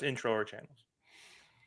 best intro or channels.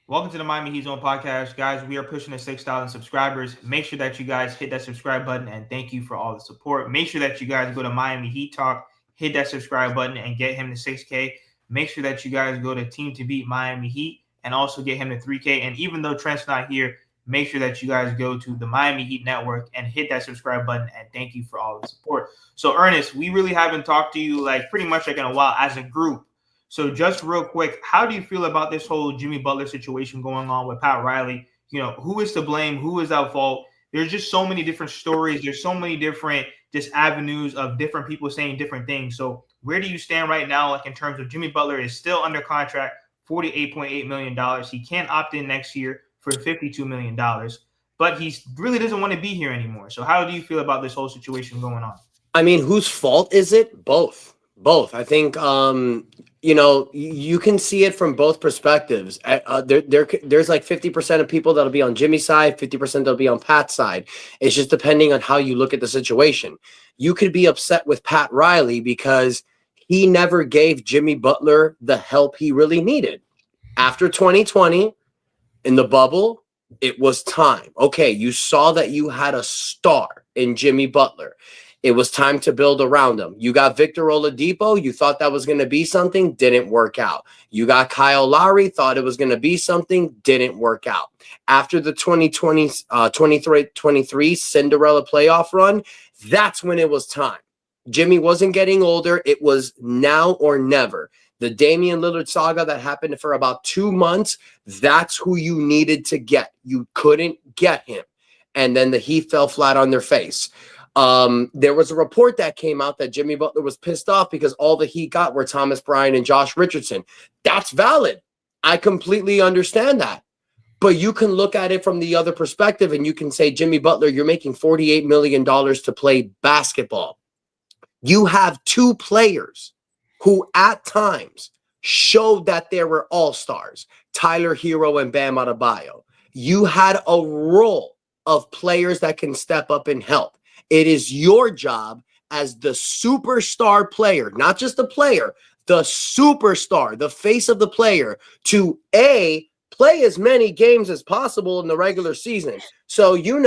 Welcome to the Miami Heat Zone podcast, guys. We are pushing to 6,000 subscribers. Make sure that you guys hit that subscribe button, and thank you for all the support. Make sure that you guys go to Miami Heat Talk, hit that subscribe button, and get him to 6K. Make sure that you guys go to Team to Beat Miami Heat and also get him to 3K. And even though Trent's not here, make sure that you guys go to the Miami Heat Network and hit that subscribe button. And thank you for all the support. So, Ernest, we really haven't talked to you pretty much in a while as a group. So just real quick, how do you feel about this whole Jimmy Butler situation going on with Pat Riley? Who is to blame? Who is at fault? There's just so many different stories. There's so many different just avenues of different people saying different things. So where do you stand right now, in terms of Jimmy Butler is still under contract, $48.8 million. He can't opt in next year for $52 million, but he really doesn't want to be here anymore. So how do you feel about this whole situation going on? I mean, whose fault is it? Both. I think, you can see it from both perspectives. There's like 50% of people that'll be on Jimmy's side, 50% that'll be on Pat's side. It's just depending on how you look at the situation. You could be upset with Pat Riley because he never gave Jimmy Butler the help he really needed. After 2020, in the bubble, it was time. Okay, you saw that you had a star in Jimmy Butler. It was time to build around him. You got Victor Oladipo. You thought that was going to be something. Didn't work out. You got Kyle Lowry. Thought it was going to be something. Didn't work out. After the 2023 Cinderella playoff run, that's when it was time. Jimmy wasn't getting older. It was now or never. The Damian Lillard saga that happened for about 2 months, that's who you needed to get. You couldn't get him. And then the Heat fell flat on their face. There was a report that came out that Jimmy Butler was pissed off because all the Heat got were Thomas Bryant and Josh Richardson. That's valid. I completely understand that. But you can look at it from the other perspective and you can say, Jimmy Butler, you're making $48 million to play basketball. You have two players who at times showed that they were all-stars, Tyler Hero and Bam Adebayo. You had a role of players that can step up and help. It is your job as the superstar player, not just the player, the superstar, the face of the player, to play as many games as possible in the regular season. So you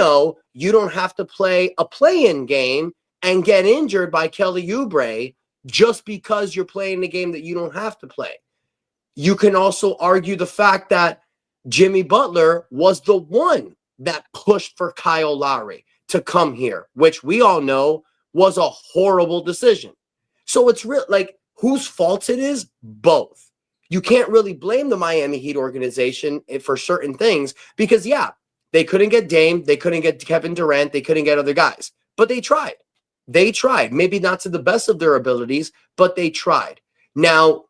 don't have to play a play-in game and get injured by Kelly Oubre just because you're playing a game that you don't have to play. You can also argue the fact that Jimmy Butler was the one that pushed for Kyle Lowry to come here, which we all know was a horrible decision. So it's real, whose fault it is? Both. You can't really blame the Miami Heat organization for certain things because, they couldn't get Dame, they couldn't get Kevin Durant, they couldn't get other guys, but they tried. They tried, maybe not to the best of their abilities, but they tried. Now,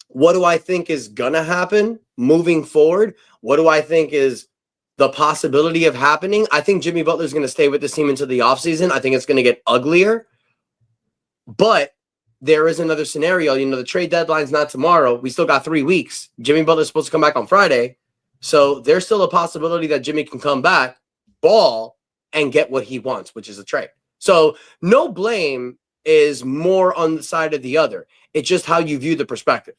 what do I think is going to happen moving forward? What do I think is the possibility of happening? I think Jimmy Butler is going to stay with this team into the offseason. I think it's going to get uglier. But there is another scenario. The trade deadline's not tomorrow. We still got 3 weeks. Jimmy Butler's supposed to come back on Friday. So there's still a possibility that Jimmy can come back, ball, and get what he wants, which is a trade. So no blame is more on the side of the other. It's just how you view the perspective.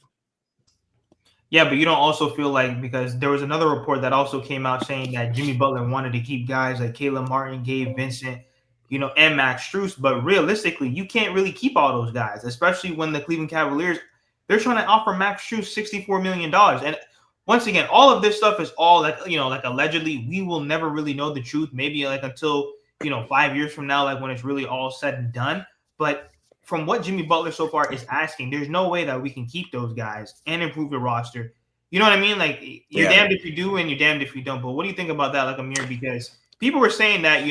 Yeah, but you don't also feel because there was another report that also came out saying that Jimmy Butler wanted to keep guys like Caleb Martin, Gabe Vincent, and Max Strus. But realistically, you can't really keep all those guys, especially when the Cleveland Cavaliers, they're trying to offer Max Strus $64 million. And once again, all of this stuff is all allegedly. We will never really know the truth. Maybe until 5 years from now, when it's really all said and done. But from what Jimmy Butler so far is asking, there's no way that we can keep those guys and improve the roster. You know what I mean? You're damned if you do and you're damned if you don't. But what do you think about that, Amir? Because people were saying that,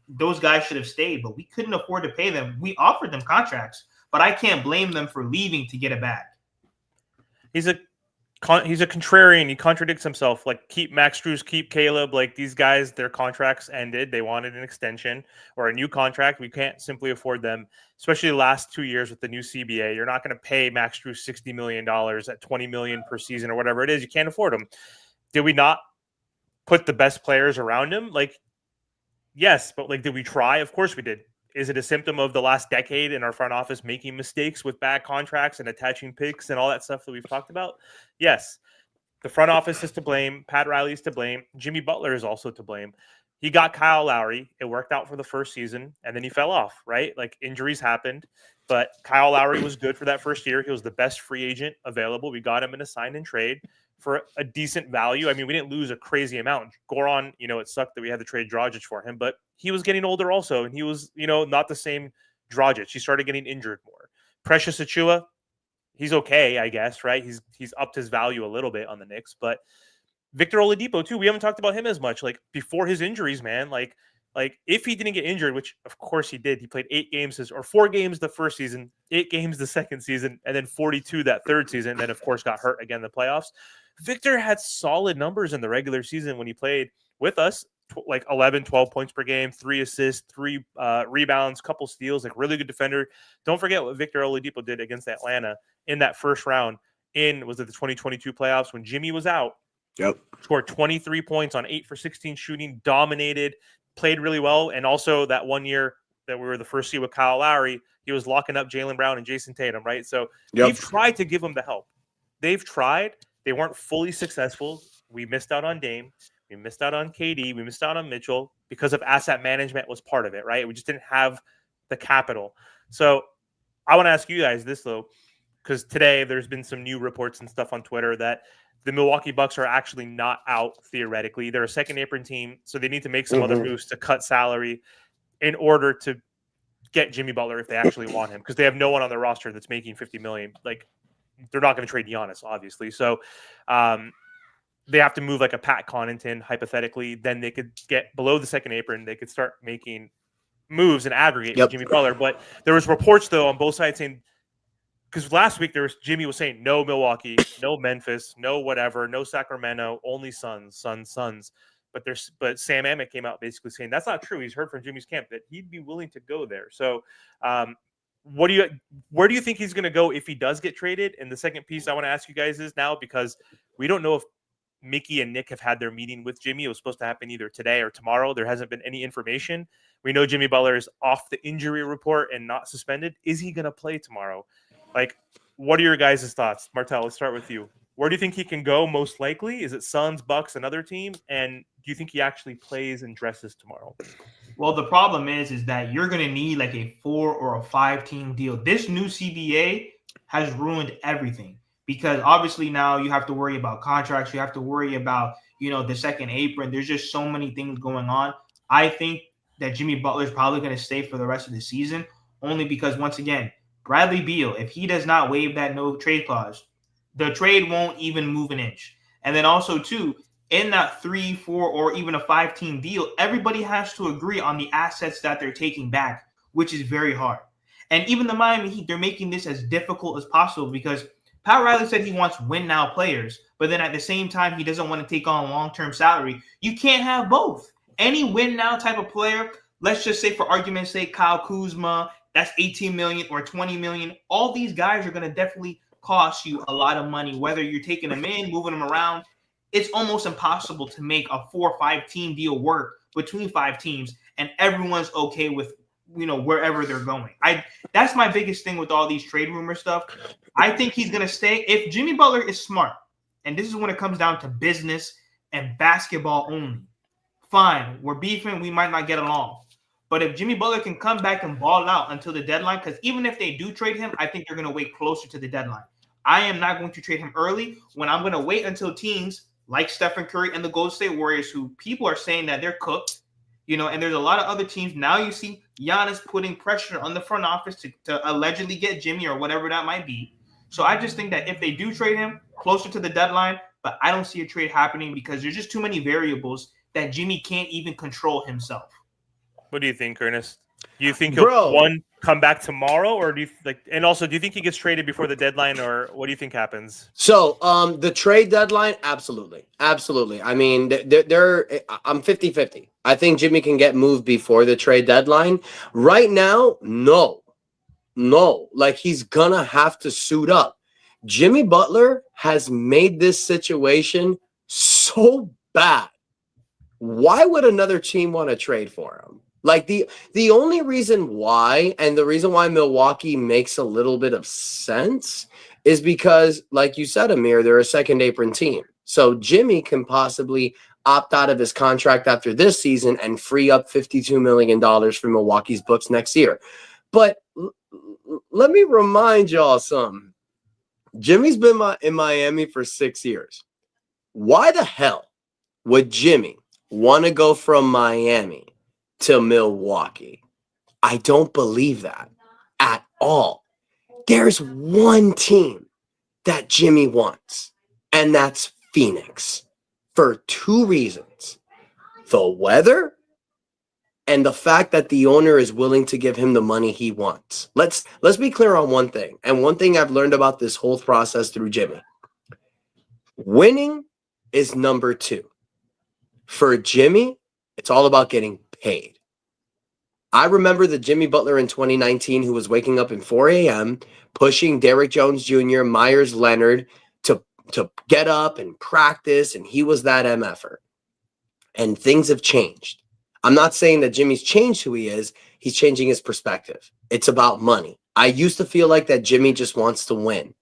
those guys should have stayed, but we couldn't afford to pay them. We offered them contracts, but I can't blame them for leaving to get it back. He's a contrarian. He contradicts himself. Keep Max Strus, keep Caleb. These guys, their contracts ended. They wanted an extension or a new contract. We can't simply afford them, especially the last 2 years with the new CBA. You're not going to pay Max Strus $60 million at $20 million per season or whatever it is. You can't afford them. Did we not put the best players around him? Yes, but did we try? Of course we did. Is it a symptom of the last decade in our front office making mistakes with bad contracts and attaching picks and all that stuff that we've talked about? Yes. The front office is to blame. Pat Riley is to blame. Jimmy Butler is also to blame. He got Kyle Lowry. It worked out for the first season, and then he fell off, right? Like injuries happened, but Kyle Lowry was good for that first year. He was the best free agent available. We got him in a sign and trade for a decent value. I mean, we didn't lose a crazy amount. Goran, it sucked that we had to trade Dragic for him, but he was getting older also, and he was, not the same Dragic. He started getting injured more. Precious Achiuwa, he's okay, I guess, right? He's upped his value a little bit on the Knicks, but Victor Oladipo too. We haven't talked about him as much. Like before his injuries, man. Like if he didn't get injured, which of course he did, he played 8 games or 4 games the first season, 8 games the second season, and then 42 that third season. And then of course got hurt again in the playoffs. Victor had solid numbers in the regular season when he played with us, like 11, 12 points per game, 3 assists, 3 rebounds, couple steals, like really good defender. Don't forget what Victor Oladipo did against Atlanta in that first round was it the 2022 playoffs when Jimmy was out. Yep. Scored 23 points on 8 for 16 shooting, dominated, played really well. And also that one year that we were the first seed with Kyle Lowry, he was locking up Jaylen Brown and Jason Tatum, right? So we've tried to give him the help. They've tried. They weren't fully successful. We missed out on Dame. We missed out on KD. We missed out on Mitchell because of asset management was part of it, right? We just didn't have the capital. So I want to ask you guys this, though, because today there's been some new reports and stuff on Twitter that the Milwaukee Bucks are actually not out theoretically. They're a second apron team, so they need to make some other moves to cut salary in order to get Jimmy Butler if they actually want him, because they have no one on their roster that's making $50 million. Like they're not going to trade Giannis, obviously. So they have to move like a Pat Connaughton, hypothetically. Then they could get below the second apron. They could start making moves and aggregate with Jimmy Butler. But there was reports though on both sides saying, because last week Jimmy was saying no Milwaukee, no Memphis, no whatever, no Sacramento, only Suns. But Sam Amick came out basically saying that's not true. He's heard from Jimmy's camp that he'd be willing to go there. So where do you think he's going to go if he does get traded? And the second piece I want to ask you guys is now, because we don't know if Mickey and Nick have had their meeting with Jimmy. It was supposed to happen either today or tomorrow. There hasn't been any information. We know Jimmy Butler is off the injury report and not suspended. Is he going to play tomorrow? Like, what are your guys' thoughts? Martel, let's start with you. Where do you think he can go most likely? Is it Suns, Bucks, another team? And do you think he actually plays and dresses tomorrow? Well, the problem is that you're going to need like a 4 or a 5 team deal. This new CBA has ruined everything, because obviously now you have to worry about contracts. You have to worry about, the second apron. There's just so many things going on. I think that Jimmy Butler is probably going to stay for the rest of the season, only because, once again, Bradley Beal, if he does not waive that no trade clause, the trade won't even move an inch. And then also, too, in that 3, 4, or even a 5 team deal, everybody has to agree on the assets that they're taking back, which is very hard. And even the Miami Heat, they're making this as difficult as possible, because Pat Riley said he wants win-now players, but then at the same time, he doesn't want to take on long-term salary. You can't have both. Any win-now type of player, let's just say for argument's sake, Kyle Kuzma, that's $18 million or $20 million. All these guys are going to definitely cost you a lot of money, whether you're taking them in, moving them around. It's almost impossible to make a 4 or 5 team deal work between 5 teams, and everyone's okay with, wherever they're going. That's my biggest thing with all these trade rumor stuff. I think he's going to stay. If Jimmy Butler is smart, and this is when it comes down to business and basketball only, fine, we're beefing, we might not get along. But if Jimmy Butler can come back and ball out until the deadline, because even if they do trade him, I think they're going to wait closer to the deadline. I am not going to trade him early, when I'm going to wait until teams like Stephen Curry and the Golden State Warriors, who people are saying that they're cooked, and there's a lot of other teams. Now you see Giannis putting pressure on the front office to allegedly get Jimmy or whatever that might be. So I just think that if they do trade him closer to the deadline, but I don't see a trade happening because there's just too many variables that Jimmy can't even control himself. What do you think, Ernest? Do you think he'll come back tomorrow, or do you and also do you think he gets traded before the deadline, or what do you think happens? So the trade deadline, absolutely. I mean, I'm 50-50. I think Jimmy can get moved before the trade deadline. Right now, no. Like, he's gonna have to suit up. Jimmy Butler has made this situation so bad. Why would another team want to trade for him? Like, the only reason why, and the reason why Milwaukee makes a little bit of sense, is because, like you said, Amir, they're a second apron team. So Jimmy can possibly opt out of his contract after this season and free up $52 million for Milwaukee's books next year. But let me remind y'all something. Jimmy's been in Miami for 6 years. Why the hell would Jimmy want to go from Miami to Milwaukee? I don't believe that at all. There's one team that Jimmy wants, and that's Phoenix, for 2 reasons: the weather and the fact that the owner is willing to give him the money he wants. Let's be clear on one thing, and one thing I've learned about this whole process through Jimmy. Winning is number 2. For Jimmy, it's all about getting paid. I remember the Jimmy Butler in 2019 who was waking up at 4 a.m., pushing Derrick Jones Jr., Myers Leonard to get up and practice, and he was that MFer. And things have changed. I'm not saying that Jimmy's changed who he is. He's changing his perspective. It's about money. I used to feel like that Jimmy just wants to win.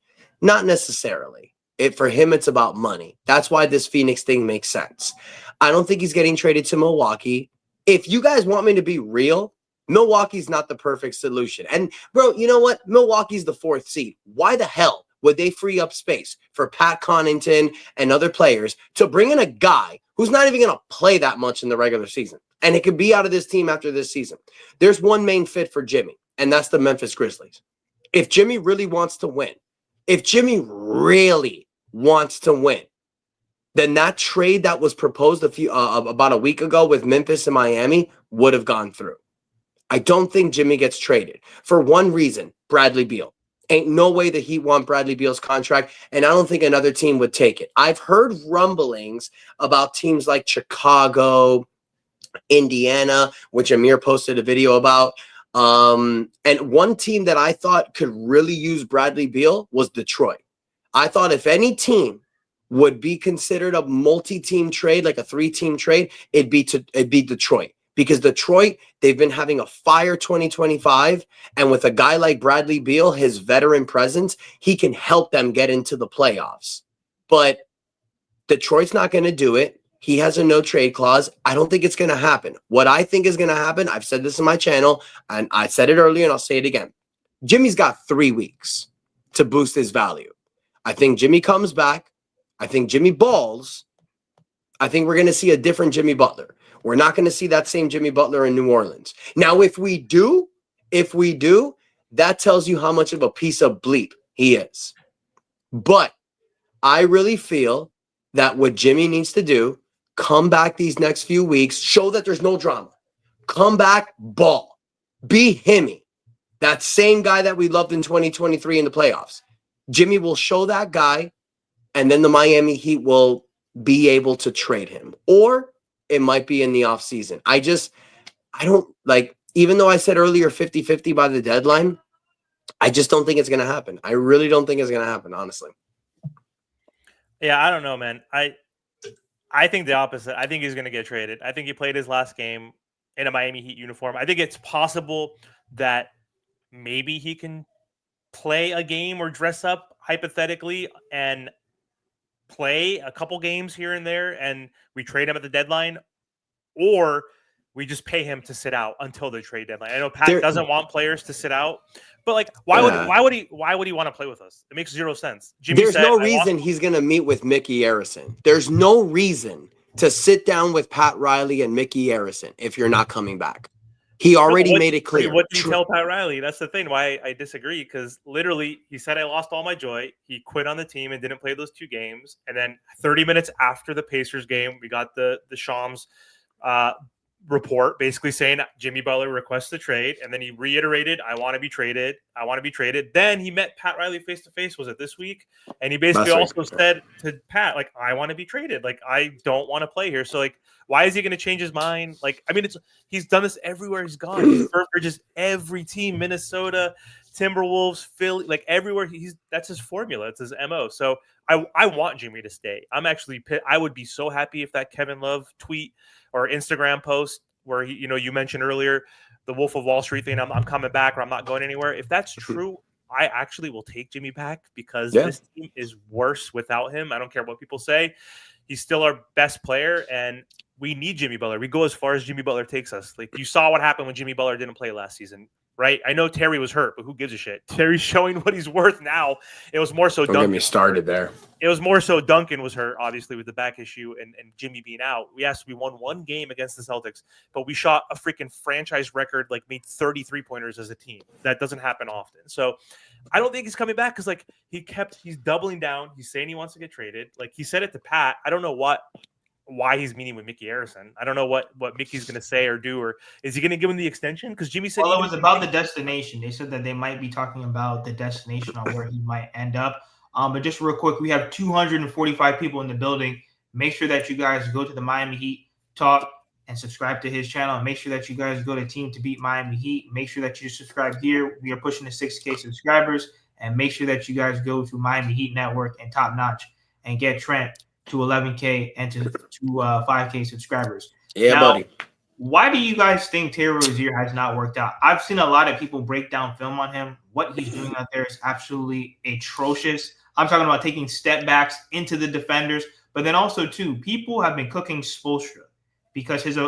Not necessarily. For him, it's about money. That's why this Phoenix thing makes sense. I don't think he's getting traded to Milwaukee. If you guys want me to be real, Milwaukee's not the perfect solution. And, bro, you know what? Milwaukee's the 4th seed. Why the hell would they free up space for Pat Connaughton and other players to bring in a guy who's not even going to play that much in the regular season? And it could be out of this team after this season. There's one main fit for Jimmy, and that's the Memphis Grizzlies. If Jimmy really wants to win, then that trade that was proposed about a week ago with Memphis and Miami would have gone through. I don't think Jimmy gets traded for one reason: Bradley Beal. Ain't no way that he want Bradley Beal's contract, and I don't think another team would take it. I've heard rumblings about teams like Chicago, Indiana, which Amir posted a video about. And one team that I thought could really use Bradley Beal was Detroit. I thought if any team would be considered a multi-team trade, like a 3-team trade, it'd be Detroit. Because Detroit, they've been having a fire 2025. And with a guy like Bradley Beal, his veteran presence, he can help them get into the playoffs. But Detroit's not going to do it. He has a no trade clause. I don't think it's going to happen. What I think is going to happen, I've said this in my channel, and I said it earlier and I'll say it again. Jimmy's got 3 weeks to boost his value. I think Jimmy comes back. I think Jimmy balls. I think we're going to see a different Jimmy Butler. We're not going to see that same Jimmy Butler in New Orleans. Now, if we do, that tells you how much of a piece of bleep he is. But I really feel that what Jimmy needs to do, come back these next few weeks, show that there's no drama. Come back, ball. Be Himmy. That same guy that we loved in 2023 in the playoffs. Jimmy will show that guy, and then the Miami Heat will be able to trade him. Or it might be in the offseason. I don't like, even though I said earlier 50-50 by the deadline, I just don't think it's going to happen. I really don't think it's going to happen, honestly. Yeah, I don't know, man. I think the opposite. I think he's going to get traded. I think he played his last game in a Miami Heat uniform. I think it's possible that maybe he can play a game or dress up hypothetically and play a couple games here and there, and we trade him at the deadline, or we just pay him to sit out until the trade deadline. I know Pat doesn't want players to sit out, but like, why would he want to play with us? It makes 0 sense. There's no reason he's going to meet with Mickey Arison. There's no reason to sit down with Pat Riley and Mickey Arison if you're not coming back. He already made it clear. What did you tell Pat Riley? That's the thing. Why I disagree, because literally he said, I lost all my joy. He quit on the team and didn't play those 2 games. And then 30 minutes after the Pacers game, we got the Shams report basically saying Jimmy Butler requests the trade. And then he reiterated, I want to be traded. I want to be traded. Then he met Pat Riley face to face. Was it this week? And he basically also said to Pat, like, I want to be traded. Like, I don't want to play here. So like, why is he going to change his mind? Like, I mean, he's done this everywhere he's gone. He's just every team, Minnesota, Timberwolves, Philly, like everywhere. That's his formula. It's his MO. So I want Jimmy to stay. I would be so happy if that Kevin Love tweet or Instagram post where you mentioned earlier, the Wolf of Wall Street thing, I'm coming back or I'm not going anywhere. If that's true, I actually will take Jimmy back because Yeah. this team is worse without him. I don't care what people say. He's still our best player, and we need Jimmy Butler. We go as far as Jimmy Butler takes us. Like, you saw what happened when Jimmy Butler didn't play last season, right? I know Terry was hurt, but who gives a shit? Terry's showing what he's worth now. It was more so Don't get Duncan. me started there. It was more so Duncan was hurt, obviously, with the back issue and Jimmy being out. We won one game against the Celtics, but we shot a freaking franchise record, like made 33 pointers as a team. That doesn't happen often. So I don't think he's coming back because like he's doubling down. He's saying he wants to get traded. Like he said it to Pat. I don't know why he's meeting with Mickey Harrison. I don't know what Mickey's going to say or do, or is he going to give him the extension? Because Jimmy said, well, it was about the destination. They said that they might be talking about the destination on where he might end up. But just real quick, we have 245 people in the building. Make sure that you guys go to the Miami Heat Talk and subscribe to his channel. And make sure that you guys go to Team to Beat Miami Heat. Make sure that you subscribe here. We are pushing to 6K subscribers. And make sure that you guys go to Miami Heat Network and Top Notch and get Trent to 11K and to 5K subscribers. Yeah, now, buddy. Why do you guys think Terry Rozier has not worked out? I've seen a lot of people break down film on him. What he's doing out there is absolutely atrocious. I'm talking about taking step backs into the defenders, but then also too, people have been cooking Spoelstra because his,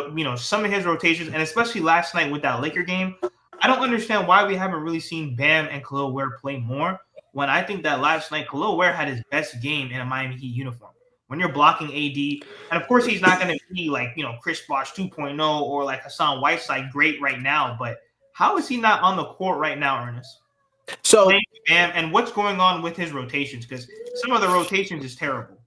some of his rotations, and especially last night with that Laker game, I don't understand why we haven't really seen Bam and Khalil Ware play more. When I think that last night Khalil Ware had his best game in a Miami Heat uniform. When you're blocking AD, and of course he's not going to be like Chris Bosh 2.0 or like Hassan Whiteside great right now, but how is he not on the court right now, Ernest? So, and what's going on with his rotations? Because some of the rotations is terrible.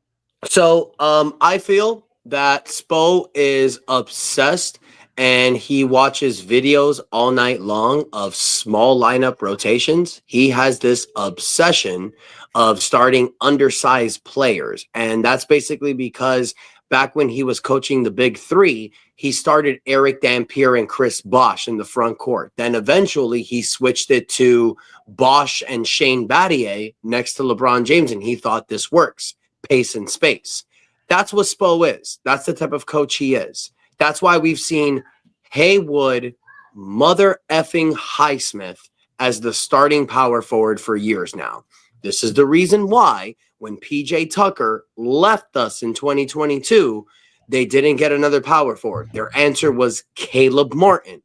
So, I feel that Spo is obsessed and he watches videos all night long of small lineup rotations. He has this obsession of starting undersized players. And that's basically because back when he was coaching the Big Three, he started Eric Dampier and Chris Bosh in the front court. Then eventually he switched it to Bosh and Shane Battier next to LeBron James, and he thought this works. Pace and space. That's what Spo is. That's the type of coach he is. That's why we've seen Haywood, mother effing Highsmith as the starting power forward for years now. This is the reason why when PJ Tucker left us in 2022, they didn't get another power forward. Their answer was Caleb Martin.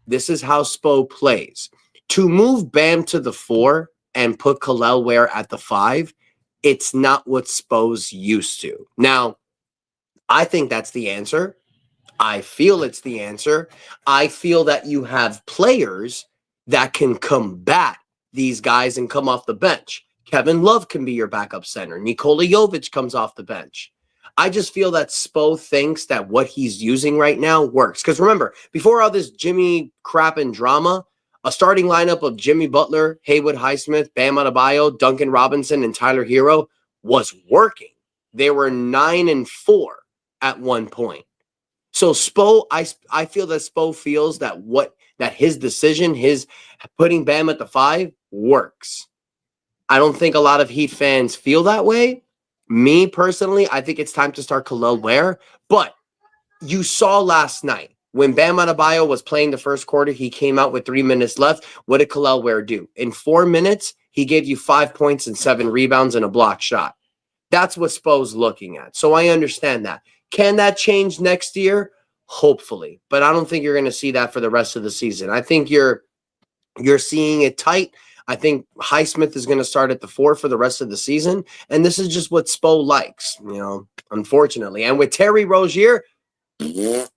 This is how Spo plays. To move Bam to the 4 and put Khalil Ware at the 5, it's not what Spo's used to. Now, I think that's the answer. I feel it's the answer. I feel that you have players that can combat these guys and come off the bench. Kevin Love can be your backup center. Nikola Jovic comes off the bench. I just feel that Spo thinks that what he's using right now works. Because remember, before all this Jimmy crap and drama, a starting lineup of Jimmy Butler, Haywood Highsmith, Bam Adebayo, Duncan Robinson, and Tyler Hero was working. They were 9-4 at one point. So Spo, I feel that Spo feels that his decision, his putting Bam at the 5 works. I don't think a lot of Heat fans feel that way. Me personally, I think it's time to start Khalil Ware. But you saw last night when Bam Adebayo was playing the first quarter, he came out with 3 minutes left. What did Khalil Ware do? In 4 minutes, he gave you 5 points and 7 rebounds and a block shot. That's what Spo's looking at. So I understand that. Can that change next year? Hopefully. But I don't think you're going to see that for the rest of the season. I think you're seeing it tight. I think Highsmith is going to start at the 4 for the rest of the season. And this is just what Spo likes, unfortunately. And with Terry Rozier, the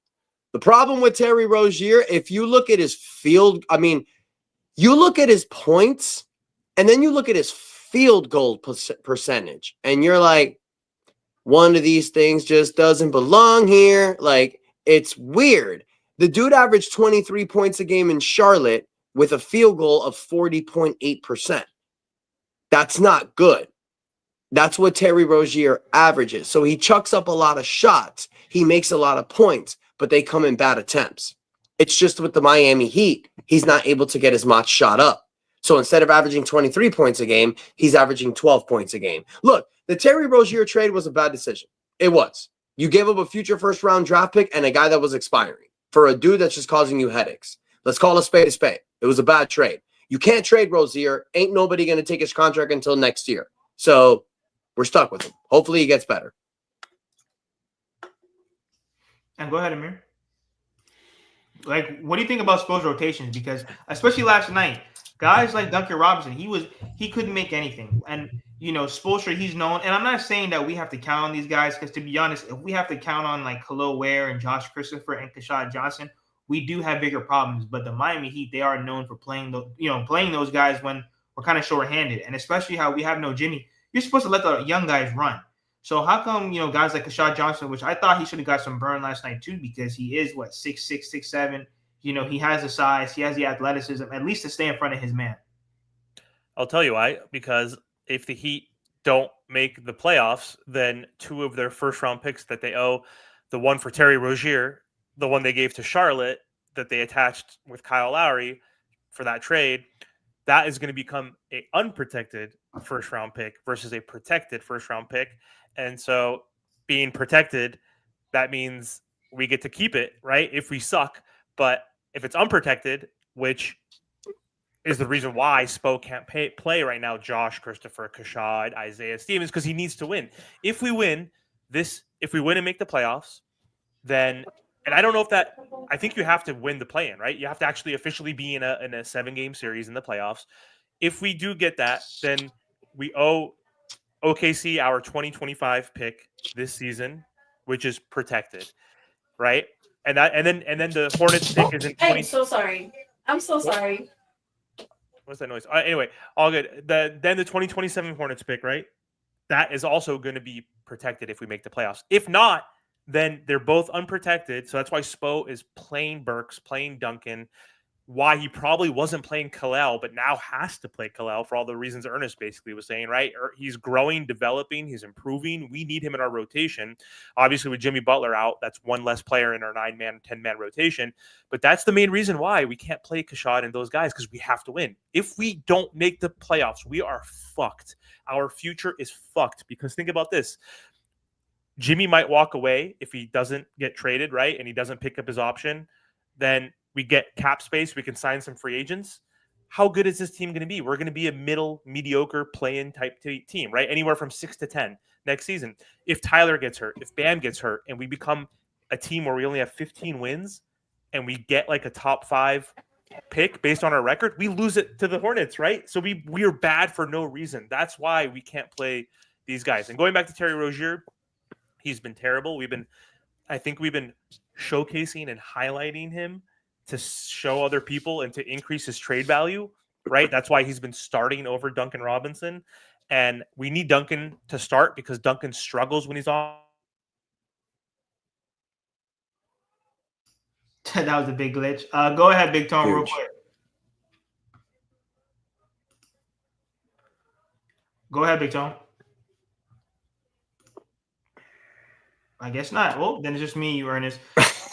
problem with Terry Rozier, if you look at his field, you look at his points and then you look at his field goal percentage and you're like, one of these things just doesn't belong here. Like, it's weird. The dude averaged 23 points a game in Charlotte with a field goal of 40.8%. That's not good. That's what Terry Rozier averages. So he chucks up a lot of shots. He makes a lot of points, but they come in bad attempts. It's just with the Miami Heat, he's not able to get as much shot up. So instead of averaging 23 points a game, he's averaging 12 points a game. Look, the Terry Rozier trade was a bad decision. It was. You gave up a future first-round draft pick and a guy that was expiring for a dude that's just causing you headaches. Let's call a spade a spade. It was a bad trade. You can't trade Rozier. Ain't nobody going to take his contract until next year. So we're stuck with him. Hopefully he gets better. And go ahead, Amir. Like, what do you think about Spo's rotations? Because especially last night, guys like Duncan Robinson, he couldn't make anything. And Spoelstra, he's known. And I'm not saying that we have to count on these guys, because to be honest, if we have to count on like Khalil Ware and Josh Christopher and Kashad Johnson, we do have bigger problems. But the Miami Heat, they are known for playing those guys when we're kind of short-handed, and especially how we have no Jimmy. You're supposed to let the young guys run. So how come, guys like Kashad Johnson, which I thought he should have got some burn last night too, because he is 6'6", 6'7". He has the size, he has the athleticism, at least to stay in front of his man. I'll tell you why. Because if the Heat don't make the playoffs, then 2 of their first-round picks that they owe, the one for Terry Rozier, the one they gave to Charlotte that they attached with Kyle Lowry for that trade, that is going to become an unprotected first-round pick versus a protected first-round pick. And so being protected, that means we get to keep it, right? If we suck. But if it's unprotected, which is the reason why Spo can't play right now, Josh, Christopher, Kashad, Isaiah Stevens, because he needs to win. If we win and make the playoffs, then, and I don't know if that, I think you have to win the play-in, right? You have to actually officially be in a 7-game series in the playoffs. If we do get that, then we owe OKC our 2025 pick this season, which is protected, right? And then the Hornets pick is in 20. I'm so sorry. I'm so sorry. What's that noise? Anyway, all good. Then the 2027 Hornets pick, right? That is also going to be protected if we make the playoffs. If not, then they're both unprotected. So that's why Spo is playing Burks, playing Duncan. Why he probably wasn't playing Kalel, but now has to play Kalel for all the reasons Ernest basically was saying, right? He's growing, developing, he's improving. We need him in our rotation. Obviously, with Jimmy Butler out, that's one less player in our 9-man, 10-man rotation. But that's the main reason why we can't play Kashad and those guys, because we have to win. If we don't make the playoffs, we are fucked. Our future is fucked, because think about this. Jimmy might walk away if he doesn't get traded, right? And he doesn't pick up his option. Then we get cap space. We can sign some free agents. How good is this team going to be? We're going to be a middle, mediocre play-in type team, right? Anywhere from 6 to 10 next season. If Tyler gets hurt, if Bam gets hurt, and we become a team where we only have 15 wins and we get like a top 5 pick based on our record, we lose it to the Hornets, right? So we are bad for no reason. That's why we can't play these guys. And going back to Terry Rozier, he's been terrible. I think we've been showcasing and highlighting him to show other people and to increase his trade value, right? That's why he's been starting over Duncan Robinson. And we need Duncan to start because Duncan struggles when he's on. That was a big glitch. Go ahead, Big Tone, real quick. Go ahead, Big Tone. I guess not. Well, then it's just me, you, Ernest.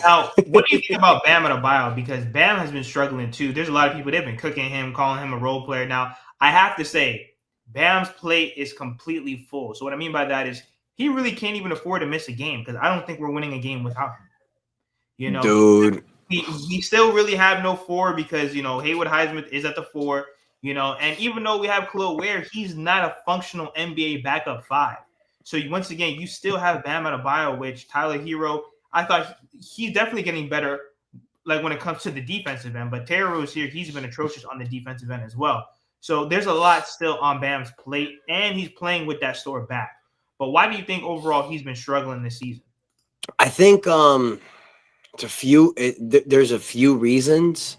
Now, what do you think about Bam Adebayo? Because Bam has been struggling too. There's a lot of people that have been cooking him, calling him a role player. Now, I have to say, Bam's plate is completely full. So what I mean by that is he really can't even afford to miss a game, because I don't think we're winning a game without him. Dude, he still really have no 4 because Haywood Highsmith is at the 4. And even though we have Khalil Ware, he's not a functional NBA backup 5. So once again, you still have Bam Adebayo, which Tyler Hero, I thought he's definitely getting better, like when it comes to the defensive end. But Terry Rozier, he's been atrocious on the defensive end as well. So there's a lot still on Bam's plate, and he's playing with that store back. But why do you think overall he's been struggling this season? I think there's a few reasons.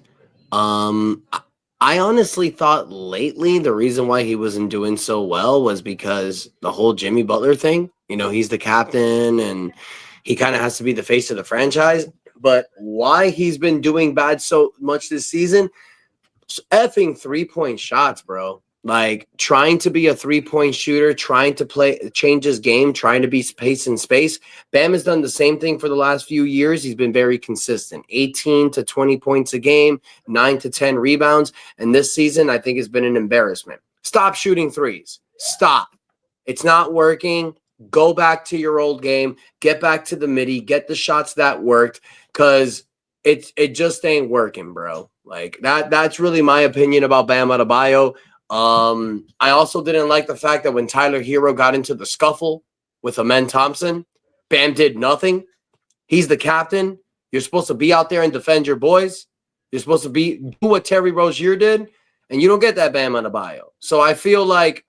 I honestly thought lately the reason why he wasn't doing so well was because the whole Jimmy Butler thing. He's the captain and he kind of has to be the face of the franchise. But why he's been doing bad so much this season? Effing 3-point shots, bro. Like trying to be a 3-point shooter, trying to change his game, trying to be space in space. Bam has done the same thing for the last few years. He's been very consistent. 18 to 20 points a game, 9 to 10 rebounds. And this season, I think has been an embarrassment. Stop shooting threes. Stop. It's not working. Go back to your old game. Get back to the midi. Get the shots that worked, because it just ain't working, bro. Like that's really my opinion about Bam Adebayo. I also didn't like the fact that when Tyler Hero got into the scuffle with Amen Thompson, Bam did nothing. He's the captain. You're supposed to be out there and defend your boys. You're supposed to do what Terry Rozier did, and you don't get that Bam Adebayo. So I feel like,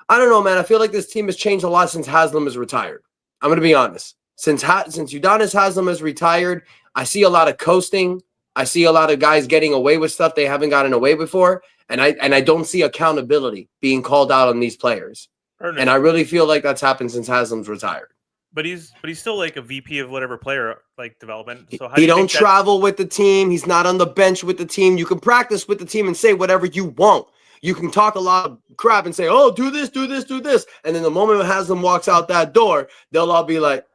I don't know, man. I feel like this team has changed a lot since Haslam is retired. I'm going to be honest. Since Udonis Haslam is retired, I see a lot of coasting. I see a lot of guys getting away with stuff they haven't gotten away before, and I don't see accountability being called out on these players. And I really feel like that's happened since Haslam's retired. But he's still like a VP of whatever player like development. So how he don't travel with the team. He's not on the bench with the team. You can practice with the team and say whatever you want. You can talk a lot of crap and say, "Oh, do this, do this, do this," and then the moment Haslam walks out that door, they'll all be like,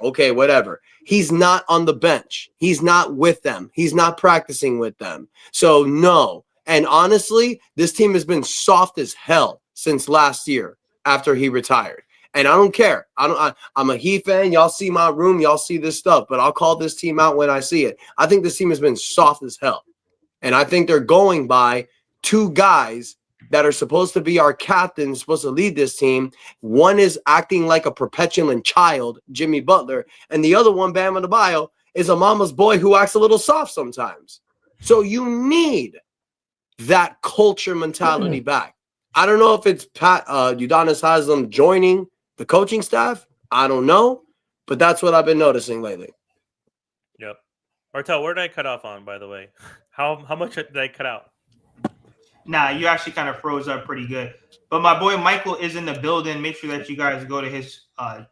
"Okay, whatever." He's not on the bench. He's not with them. He's not practicing with them. So no. And honestly, this team has been soft as hell since last year after he retired. And I don't care. I'm a Heat fan. Y'all see my room. Y'all see this stuff. But I'll call this team out when I see it. I think this team has been soft as hell. And I think they're going by two guys that are supposed to be our captains, supposed to lead this team. One is acting like a petulant child, Jimmy Butler. And the other one, Bam Adebayo, is a mama's boy who acts a little soft sometimes. So you need that culture mentality back. I don't know if it's Udonis Haslam joining the coaching staff. I don't know, but that's what I've been noticing lately. Yep. Martel, where did I cut off on, by the way? How much did I cut out? Nah, you actually kind of froze up pretty good. But my boy Michael is in the building. Make sure that you guys go to his to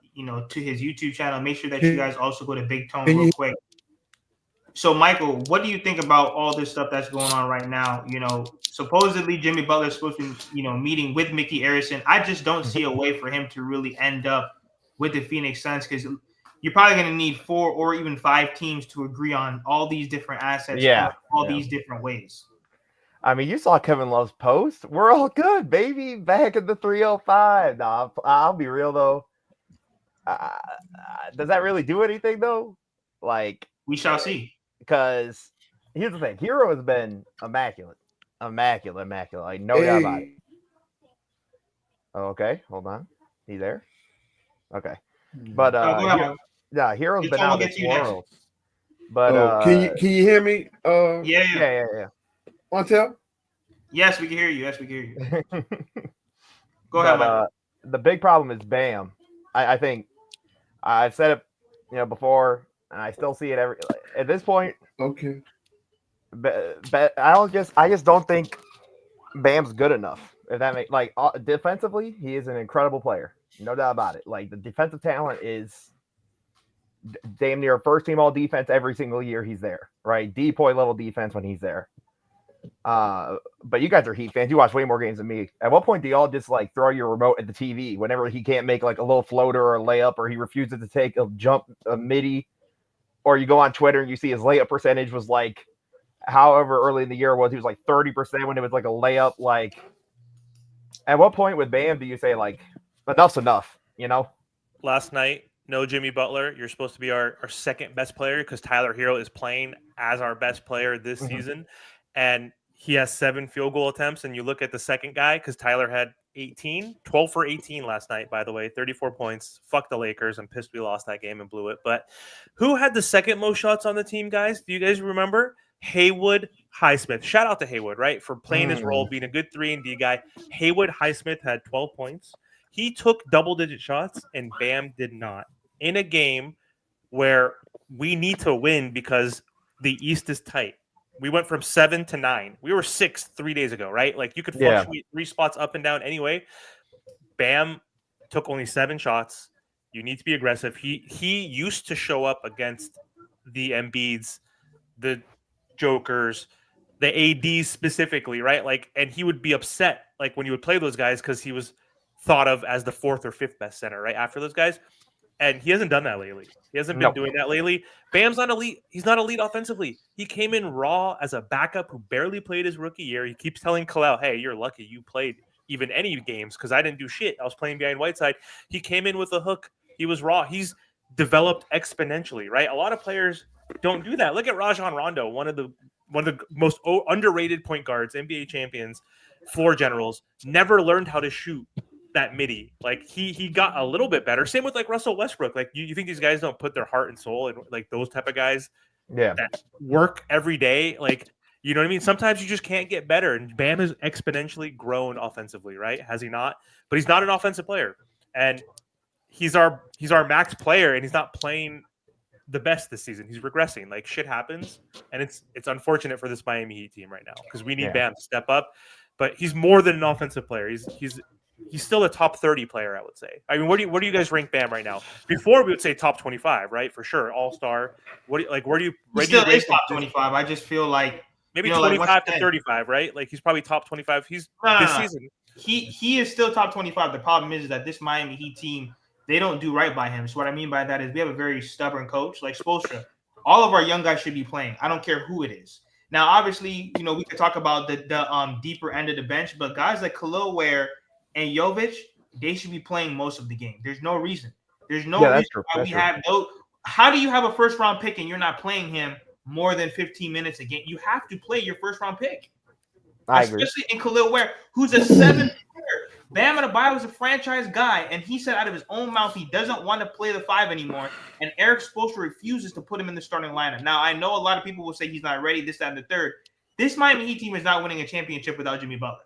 his YouTube channel. Make sure that you guys also go to Big Tone real quick. So Michael, what do you think about all this stuff that's going on right now? Supposedly Jimmy Butler is supposed to be, meeting with Mickey Arison. I just don't see a way for him to really end up with the Phoenix Suns, because you're probably going to need 4 or even 5 teams to agree on all these different assets, these different ways. I mean, you saw Kevin Love's post. We're all good, baby. Back in the 305. Nah, I'll be real though. Does that really do anything though? Like, we shall see. Because here's the thing: Hero has been immaculate. Like no doubt about it. Okay, hold on. He there? Okay, but Hero's been out of this world. But can you hear me? Yeah. Montel? Yes, we can hear you. Go ahead, Michael. The big problem is Bam. I think I've said it, before, and I still see it at this point. Okay. But I just don't think Bam's good enough. If that makes defensively, he is an incredible player, no doubt about it. Like, the defensive talent is damn near first team all defense every single year he's there, right? Depoy level defense when he's there. But you guys are Heat fans. You watch way more games than me. At what point do y'all just throw your remote at the TV whenever he can't make a little floater or a layup, or he refuses to take a jump, a midi, or you go on Twitter and you see his layup percentage was however early in the year it was, he was 30% when it was a layup. At what point with Bam do you say enough's enough? Last night, no Jimmy Butler. You're supposed to be our second best player because Tyler Hero is playing as our best player this season. And he has 7 field goal attempts. And you look at the second guy, because Tyler had 12 for 18 last night, by the way, 34 points. Fuck the Lakers. I'm pissed we lost that game and blew it. But who had the second most shots on the team, guys? Do you guys remember? Haywood Highsmith. Shout out to Haywood, right? For playing his role, being a good 3-and-D guy. Haywood Highsmith had 12 points. He took double-digit shots, and Bam did not. In a game where we need to win because the East is tight. We went from 7 to 9. We were 6 3 days ago, right? You could fluctuate 3 spots up and down anyway. Bam took only 7 shots. You need to be aggressive. He used to show up against the Embiids, the Jokers, the ADs specifically, right? And he would be upset when you would play those guys because he was thought of as the 4th or 5th best center, right? After those guys. And he hasn't done that lately. He hasn't been doing that lately. Bam's not elite. He's not elite offensively. He came in raw as a backup who barely played his rookie year. He keeps telling Kalel, hey, you're lucky you played even any games because I didn't do shit. I was playing behind Whiteside. He came in with a hook. He was raw. He's developed exponentially, right? A lot of players don't do that. Look at Rajon Rondo, one of the one of the most underrated point guards, NBA champions, floor generals, never learned how to shoot that midi. Like he got a little bit better. Same with like Russell Westbrook. Like you think these guys don't put their heart and soul in like those type of guys that work every day? Like, you know what I mean? Sometimes you just can't get better. And Bam has exponentially grown offensively, right? Has he not? But he's not an offensive player. And he's our max player, and he's not playing the best this season. He's regressing. Like shit happens, and it's unfortunate for this Miami Heat team right now because we need Bam to step up. But he's more than an offensive player. He's still a top 30 player, I would say. I mean, where do you guys rank Bam right now? Before we would say top 25, right? For sure, All-Star. Where do you rank top 25? I just feel like maybe 25 to 35, right? Like he's probably top 25. He's this season. He is still top 25. The problem is that this Miami Heat team, they don't do right by him. So what I mean by that is we have a very stubborn coach like Spoelstra. All of our young guys should be playing. I don't care who it is. Now, obviously, we could talk about the deeper end of the bench, but guys like Khalil Ware and Jovic, they should be playing most of the game. There's no reason. There's no reason why we have no. How do you have a first round pick and you're not playing him more than 15 minutes a game? You have to play your first round pick. I agree. Especially in Khalil Ware, who's a 7th player. Bam Adebayo is a franchise guy, and he said out of his own mouth he doesn't want to play the 5 anymore, and Eric Spoelstra refuses to put him in the starting lineup. Now, I know a lot of people will say he's not ready, this, that, and the third. This Miami Heat team is not winning a championship without Jimmy Butler.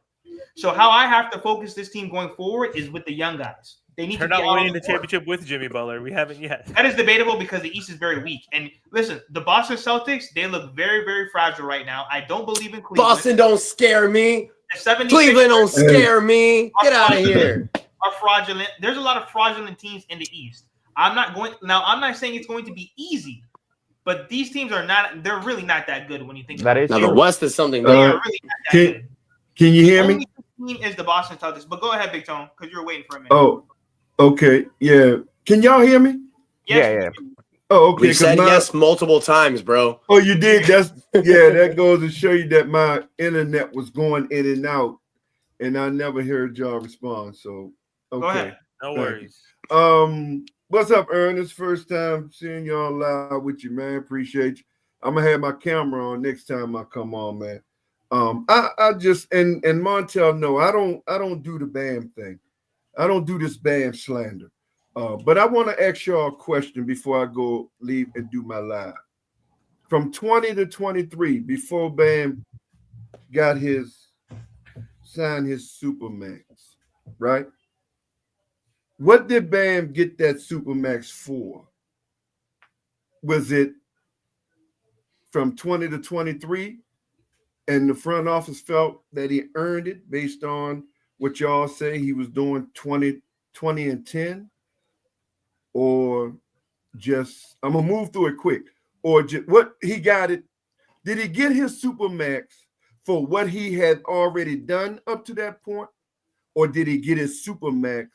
So how I have to focus this team going forward is with the young guys. They need to be not winning the championship with Jimmy Butler. We haven't yet. That is debatable because the East is very weak. And listen, the Boston Celtics, they look very, very fragile right now. I don't believe in Cleveland. Boston don't scare me. Cleveland don't scare me. Get out of here. Are fraudulent. There's a lot of fraudulent teams in the East. I'm not saying it's going to be easy, but these teams are not. They're really not that good when you think about it. Now the West is something. They are really not that good. Can you hear me? The team is the Boston Celtics. But go ahead, Big Tone, because you're waiting for a minute. Oh, okay. Yeah. Can y'all hear me? Yes, yeah. Oh, okay. We said yes multiple times, bro. Oh, you did? That goes to show you that my internet was going in and out, and I never heard y'all respond. So, okay. Go ahead. No worries. What's up, Ernest? First time seeing y'all live with you, man. Appreciate you. I'm gonna have my camera on next time I come on, man. I just and Montel, no, I don't do the Bam thing. I don't do this Bam slander. But I want to ask y'all a question before I go leave and do my live. From 20 to 23, before Bam signed his Supermax, right? What did Bam get that Supermax for? Was it from 20 to 23 and the front office felt that he earned it based on what y'all say he was doing 20 and 10? Or just, I'm gonna move through it quick. Or just what he got it? Did he get his Supermax for what he had already done up to that point? Or did he get his Supermax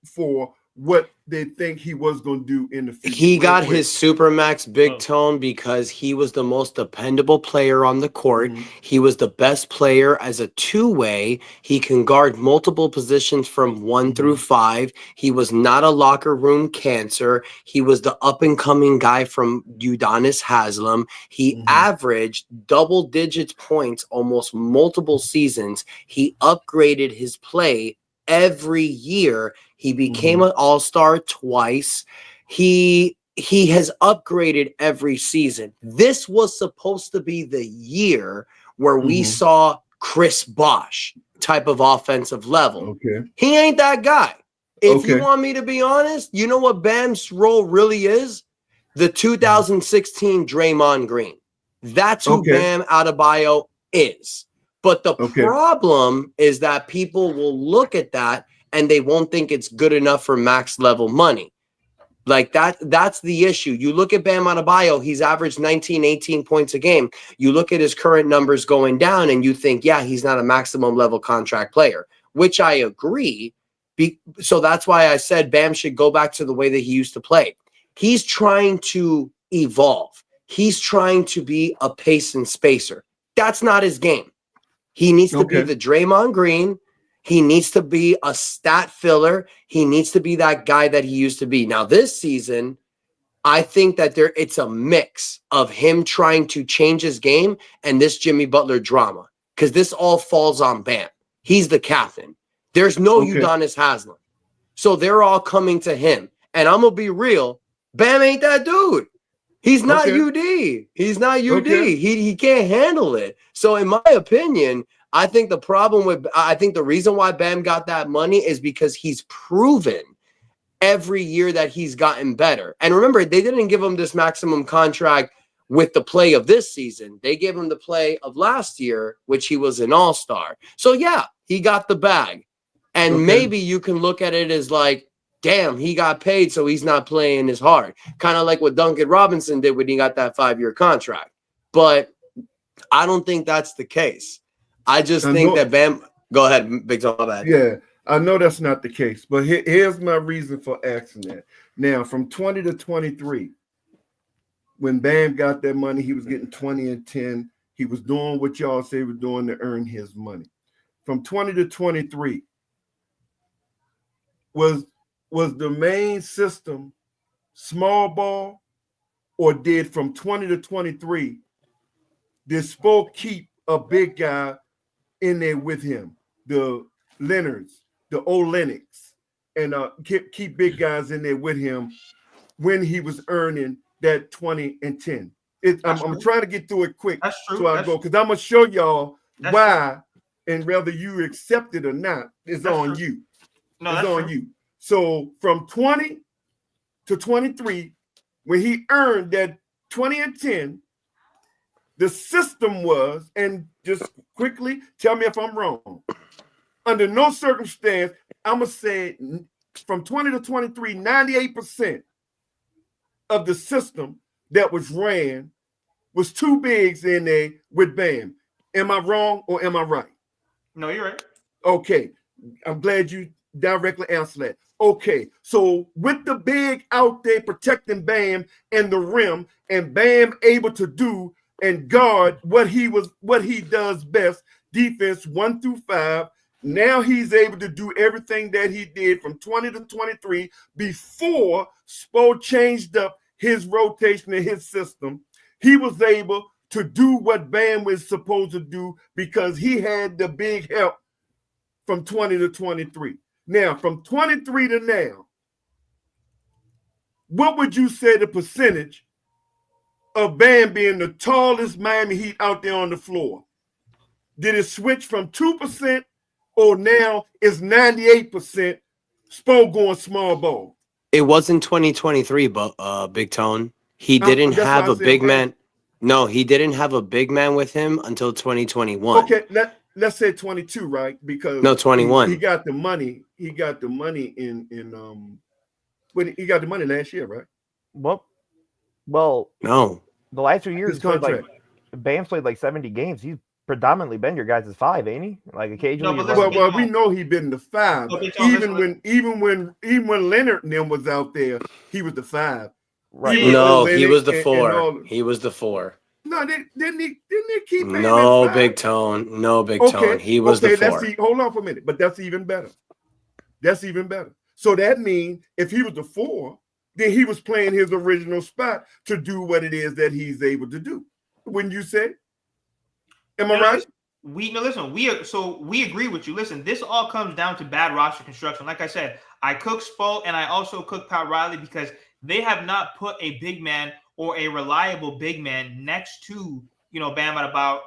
for what they think he was going to do in the future? He got his Supermax Big Tone because he was the most dependable player on the court. Mm-hmm. He was the best player as a two-way. He can guard multiple positions from 1 through 5. He was not a locker room cancer. He was the up-and-coming guy from Udonis Haslem. He averaged double digits points almost multiple seasons. He upgraded his play every year. He became an all-star twice. He has upgraded every season. This was supposed to be the year where we saw Chris Bosh type of offensive level. Okay. He ain't that guy. If you want me to be honest, you know what Bam's role really is? The 2016 Draymond Green. That's who Bam Adebayo is. But the problem is that people will look at that and they won't think it's good enough for max level money. Like that's the issue. You look at Bam Adebayo, he's averaged 19, 18 points a game. You look at his current numbers going down and you think, yeah, he's not a maximum level contract player, which I agree. So that's why I said Bam should go back to the way that he used to play. He's trying to evolve. He's trying to be a pace and spacer. That's not his game. He needs to be the Draymond Green. He needs to be a stat filler. He needs to be that guy that he used to be. Now, this season, I think that it's a mix of him trying to change his game and this Jimmy Butler drama, because this all falls on Bam. He's the captain. There's no Okay. Udonis Haslem. So they're all coming to him. And I'm going to be real. Bam ain't that dude. He's not Okay. UD. He's not UD. Okay. He can't handle it. So in my opinion, I think the reason why Bam got that money is because he's proven every year that he's gotten better. And remember, they didn't give him this maximum contract with the play of this season. They gave him the play of last year, which he was an all-star. So yeah, he got the bag. And Okay. maybe you can look at it as like, damn, he got paid, so he's not playing as hard. Kind of like what Duncan Robinson did when he got that 5-year contract. But I don't think that's the case. I just think that Bam. Go ahead, Big Tom. My bad. Yeah, I know that's not the case, but here's my reason for asking that. Now, from 20 to 23, when Bam got that money, he was getting 20 and 10. He was doing what y'all say he was doing to earn his money. From 20 to 23, was the main system small ball, or did from 20 to 23, did Spo keep a big guy in there with him? The Leonards, the Olenics, and keep big guys in there with him when he was earning that 20 and 10. I'm trying to get through it quick. That's true. So I go, because I'm going to show y'all why, and whether you accept it or not, it's on you. No, it's that's on true. you. So from 20 to 23, when he earned that 20 and 10, the system was, and just quickly tell me if I'm wrong, under no circumstance, I'm going to say from 20 to 23, 98% of the system that was ran was two bigs in there with Bam. Am I wrong or am I right? No, you're right. Okay. I'm glad you directly answered that. Okay. So with the big out there protecting Bam and the rim, and Bam able to do and guard what he does best, defense 1 through 5. Now he's able to do everything that he did from 20 to 23 before Spo changed up his rotation and his system. He was able to do what Bam was supposed to do because he had the big help from 20 to 23. Now, from 23 to now, what would you say the percentage of Bam being the tallest Miami Heat out there on the floor? Did it switch from 2%, or now it's 98% Spo going small ball? It wasn't 2023, but Big Tone. He didn't have a big man. No, he didn't have a big man with him until 2021. Okay, let's say 22, right? Because no, 21. He got the money. He got the money when he got the money last year, right? Well, no. The last 2 years, His contract. Bam's played like 70 games. He's predominantly been your guys' 5, ain't he? Like occasionally. No, but well, we know he been the 5. Okay, even when Leonard and them was out there, he was the 5. Right. No, he was the 4. He was the 4. No, didn't he keep Bam No, at 5? Big Tone. No, Big Tone. He was the 4. Hold on for a minute, but that's even better. That's even better. So that means if he was the 4, then he was playing his original spot to do what it is that he's able to do. Wouldn't you say? Am I right? We agree with you. Listen, this all comes down to bad roster construction. Like I said, I cook Spo and I also cook Pat Riley because they have not put a big man or a reliable big man next to, Bam Adebayo.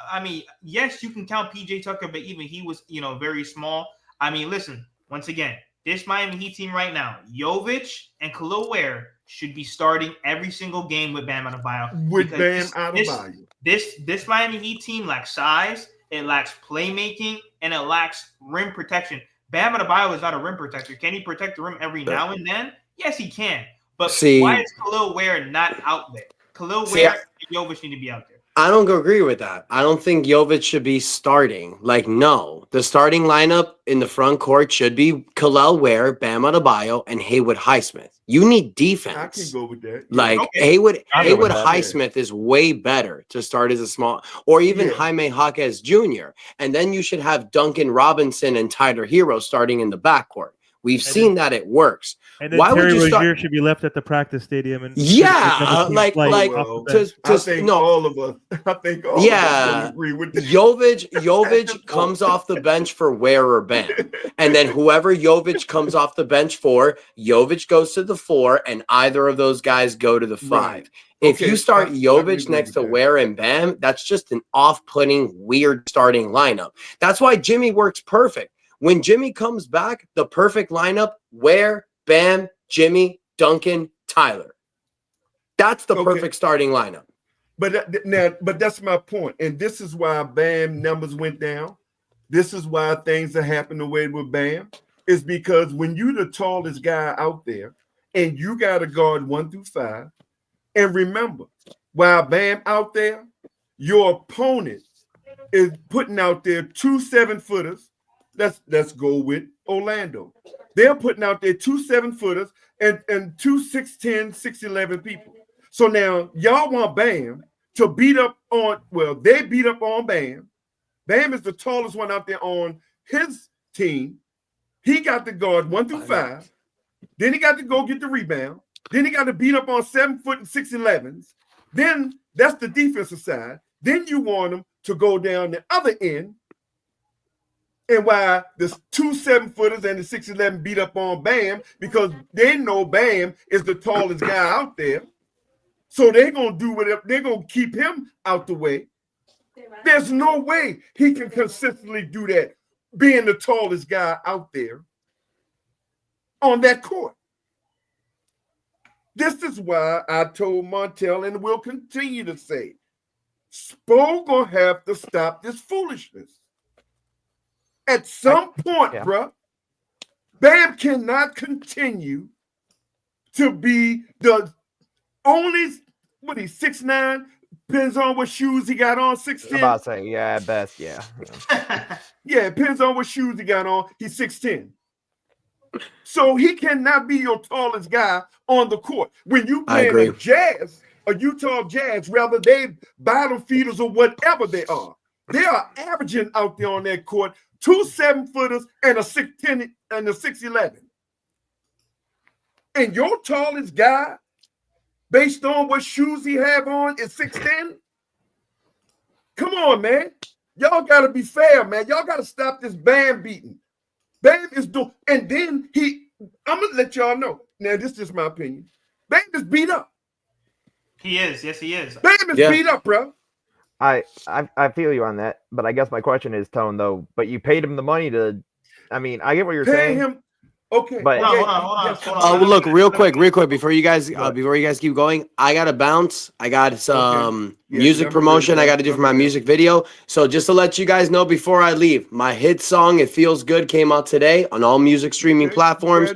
I mean, yes, you can count PJ Tucker, but even he was, very small. I mean, listen, once again, this Miami Heat team right now, Jovic and Khalil Ware should be starting every single game with Bam Adebayo. With Bam Adebayo. This Miami Heat team lacks size, it lacks playmaking, and it lacks rim protection. Bam Adebayo is not a rim protector. Can he protect the rim every now and then? Yes, he can. But why is Khalil Ware not out there? Khalil Ware and Jovic need to be out there. I don't agree with that. I don't think Jovic should be starting. No. The starting lineup in the front court should be Khalil Ware, Bam Adebayo, and Haywood Highsmith. You need defense. I can go with that. Haywood Highsmith is way better to start as a small, or even Jaime Jaquez Jr. And then you should have Duncan Robinson and Tyler Hero starting in the backcourt. We've seen that it works. And then Why would Terry you Rozier start? should be left at the practice stadium and Yeah, like well, to I think no. all of us. I think all of us Yeah, can agree with this. Jovic comes off the bench for Ware or Bam, and then whoever Jovic comes off the bench for, Jovic goes to the 4, and either of those guys go to the 5. Right. If Okay, you start I can Jovic agree next with to that. Ware and Bam, that's just an off-putting, weird starting lineup. That's why Jimmy works perfect. When Jimmy comes back, the perfect lineup: Ware, Bam, Jimmy, Duncan, Tyler. That's the perfect starting lineup. But that's my point, and this is why Bam numbers went down. This is why things are happening the way with Bam. Is because when you're the tallest guy out there, and you got to guard 1 through 5, and remember, while Bam out there, your opponent is putting out there 2 7-footers. Let's go with Orlando. They're putting out there 2 7-footers and 2 6'10", 6'11" people. So now y'all want Bam to beat up on, well, they beat up on Bam. Bam is the tallest one out there on his team. He got to guard 1 through 5. Then he got to go get the rebound. Then he got to beat up on 7 foot and 6'11s. Then that's the defensive side. Then you want him to go down the other end. And why the 2 7-footers and the 6'11 beat up on Bam, because they know Bam is the tallest guy out there. So they're going to do whatever. They're going to keep him out the way. There's no way he can consistently do that, being the tallest guy out there on that court. This is why I told Montel, and will continue to say, Spo going to have to stop this foolishness. At some point, bruh, Bam cannot continue to be the only, what he's 6'9", depends on what shoes he got on, 6'10". I'm about to say, yeah, at best, yeah. Yeah, it depends on what shoes he got on. He's 6'10". So he cannot be your tallest guy on the court. When you play a Jazz, a Utah Jazz, rather they bottom feeders or whatever they are averaging out there on that court 2 7-footers and a 6'10" and a 6'11". And your tallest guy, based on what shoes he have on, is 6'10". Come on, man. Y'all got to be fair, man. Y'all got to stop this Bam beating. Bam is doing, and then I'm going to let y'all know. Now, this is just my opinion. Bam is beat up. He is. Yes, he is. Bam is beat up, bro. I feel you on that, but I guess my question is, Tone, though, but you paid him the money to, I mean, I get what you're saying. Him. Okay. But hold on. Look, real quick, before you guys keep going, I gotta bounce. I got some music promotion I got to do for my music video. So just to let you guys know before I leave, my hit song "It Feels Good" came out today on all music streaming platforms.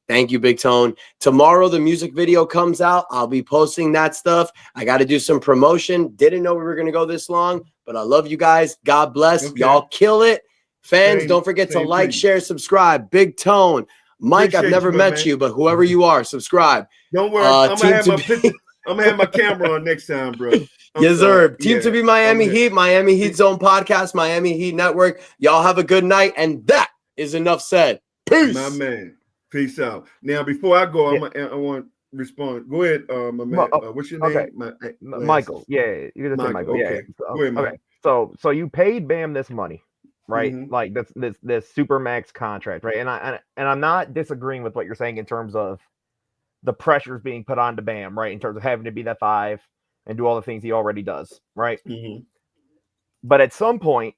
Thank you, Big Tone. Tomorrow the music video comes out. I'll be posting that stuff. I got to do some promotion. Didn't know we were gonna go this long, but I love you guys. God bless. Y'all kill it. Fans, don't forget to like, share, subscribe. Big Tone. Mike, I've never met you, but whoever you are, subscribe. Don't worry. I'm going to have my camera on next time, bro. Yes, sir. Team to be Miami Heat, Miami Heat Zone Podcast, Miami Heat Network. Y'all have a good night. And that is enough said. Peace. My man. Peace out. Now, before I go, I want to respond. Go ahead, my man. What's your name? Michael. Yeah, you can say Michael. Okay. Yeah. Go ahead, Mike. Okay. So you paid Bam this money, right? Mm-hmm. Like this super max contract, right? And I'm not disagreeing with what you're saying in terms of the pressures being put on to Bam, right? In terms of having to be that 5 and do all the things he already does, right? Mm-hmm. But at some point,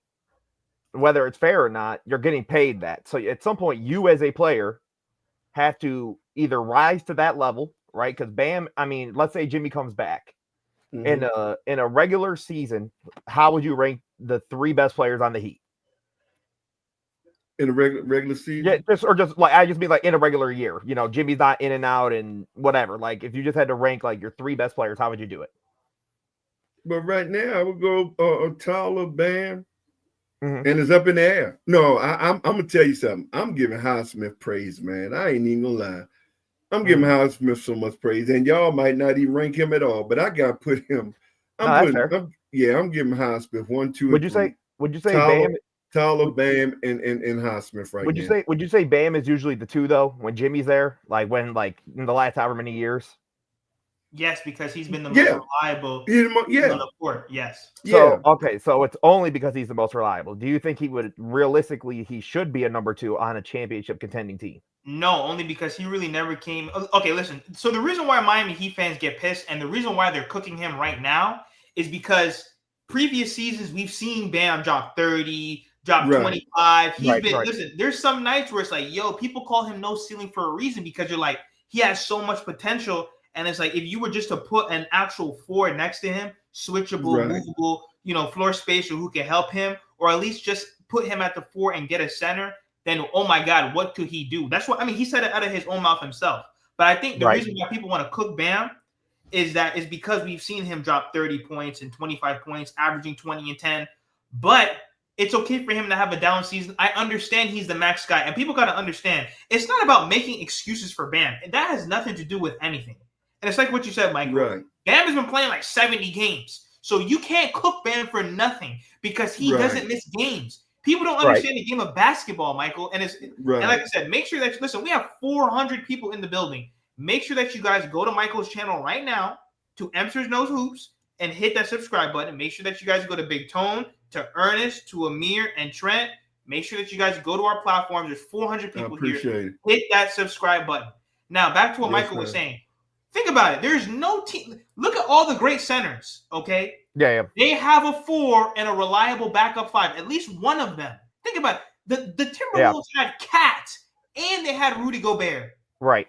whether it's fair or not, you're getting paid that. So at some point, you as a player have to either rise to that level, right? Because Bam, I mean, let's say Jimmy comes back in a regular season, how would you rank the 3 best players on the Heat? In a regular season? Yeah, just like I just mean like in a regular year. You know, Jimmy's not in and out and whatever. Like if you just had to rank like your 3 best players, how would you do it? But right now, I would go Tyler, Bam, and it's up in the air. No, I'm gonna tell you something. I'm giving Highsmith praise, man. I ain't even gonna lie. I'm giving Highsmith so much praise, and y'all might not even rank him at all. But I gotta put him. I'm giving Highsmith 1, 2. Would you say Tyler, Bam? Tyler, Bam, and Highsmith right now. Would you say Bam is usually the 2 though when Jimmy's there? Like when in the last however many years? Yes, because he's been the most reliable on the court. Yes. So okay, so it's only because he's the most reliable. Do you think he should be a number 2 on a championship contending team? No, only because he really never came. Okay, listen. So the reason why Miami Heat fans get pissed and the reason why they're cooking him right now is because previous seasons we've seen Bam drop 30, drop 25. Listen, there's some nights where it's like, yo, people call him no ceiling for a reason because you're like, he has so much potential. And it's like if you were just to put an actual 4 next to him, switchable, movable, floor spacer who can help him, or at least just put him at the 4 and get a center, then oh my God, what could he do? That's what he said it out of his own mouth himself. But I think the reason why people want to cook Bam is because we've seen him drop 30 points and 25 points, averaging 20 and 10. But it's okay for him to have a down season. I understand he's the max guy, and people got to understand it's not about making excuses for Bam. That has nothing to do with anything. And it's like what you said, Michael. Right. Bam has been playing like 70 games. So you can't cook Bam for nothing because he doesn't miss games. People don't understand the game of basketball, Michael. And and like I said, make sure that listen, we have 400 people in the building. Make sure that you guys go to Michael's channel right now to Emsters Knows Hoops and hit that subscribe button. Make sure that you guys go to Big Tone, to Ernest, to Amir, and Trent. Make sure that you guys go to our platforms. There's 400 people here. Hit that subscribe button. Now, back to what Michael was saying. Think about it. There's no team. Look at all the great centers, okay? Yeah. They have a 4 and a reliable backup 5. At least one of them. Think about it. The Timberwolves had Cat and they had Rudy Gobert. Right.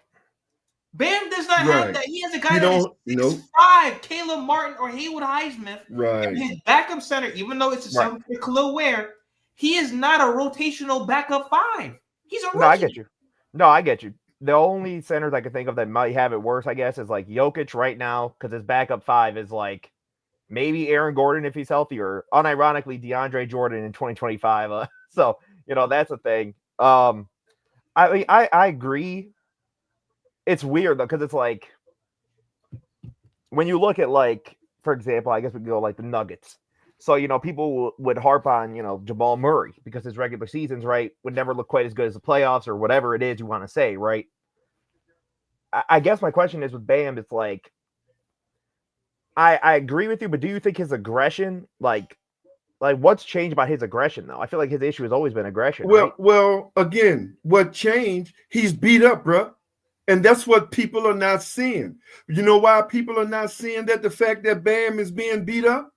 Bam does not have that. He has a guy that is 6'5", Caleb Martin or Haywood Highsmith. Right. And his backup center, even though it's a 7 for Khalil Ware, he is not a rotational backup 5. He's a rookie. No, I get you. The only centers I can think of that might have it worse, I guess, is like Jokic right now, because his backup 5 is like maybe Aaron Gordon if he's healthy, or unironically DeAndre Jordan in 2025. So that's a thing. I agree. It's weird though, because it's like when you look at like, for example, I guess we could go like the Nuggets. So, people would harp on, Jamal Murray because his regular seasons, would never look quite as good as the playoffs or whatever it is you want to say, right? I guess my question is with Bam, it's like, I agree with you, but do you think his aggression, like what's changed about his aggression, though? I feel like his issue has always been aggression. Well, again, what changed? He's beat up, bro. And that's what people are not seeing. You know why people are not seeing that? The fact that Bam is being beat up?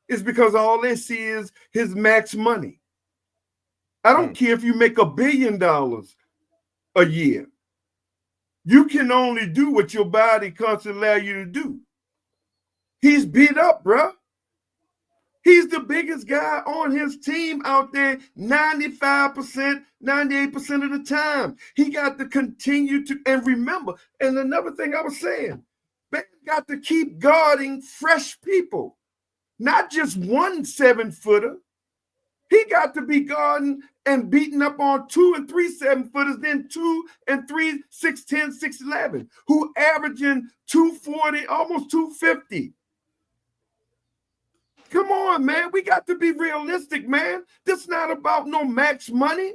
Is because all they see is his max money. I don't care if you make $1 billion a year. You can only do what your body constantly allows you to do. He's beat up, bro. He's the biggest guy on his team out there 95%, 98% of the time. He got to continue to, and remember, and another thing I was saying, Bam got to keep guarding fresh people. Not just one 7-footer. He got to be guarding and beating up on 2 and 3 7-footers, then 2 and 3 6'10", 6'11", who averaging 240, almost 250. Come on, man. We got to be realistic, man. This is not about no max money.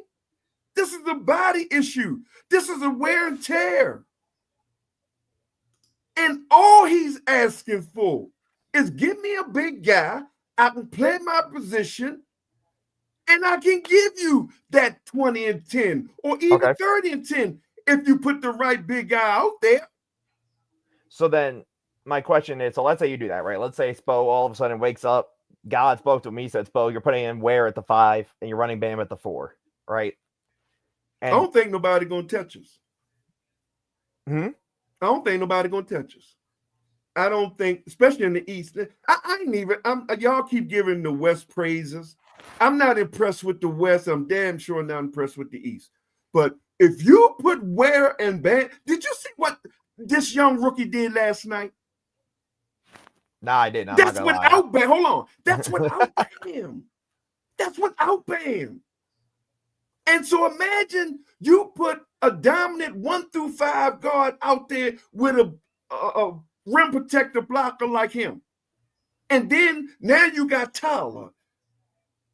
This is a body issue. This is a wear and tear. And all he's asking for is give me a big guy, I can play my position, and I can give you that 20 and 10 or even 30 and 10 if you put the right big guy out there. So then my question is, so let's say you do that, right? Let's say Spo all of a sudden wakes up, God spoke to me, said, Spo, you're putting in Ware at the 5 and you're running Bam at the 4, right? And I don't think nobody going to touch us. I don't think nobody going to touch us. I don't think, especially in the East. I ain't even. Y'all keep giving the West praises. I'm not impressed with the West. I'm damn sure not impressed with the East. But if you put Ware and Bam, did you see what this young rookie did last night? Nah, I didn't. That's without Bam. Hold on. That's without Bam. That's without Bam. And so imagine you put a dominant 1 through 5 guard out there with a rim protector blocker like him. And then now you got Tyler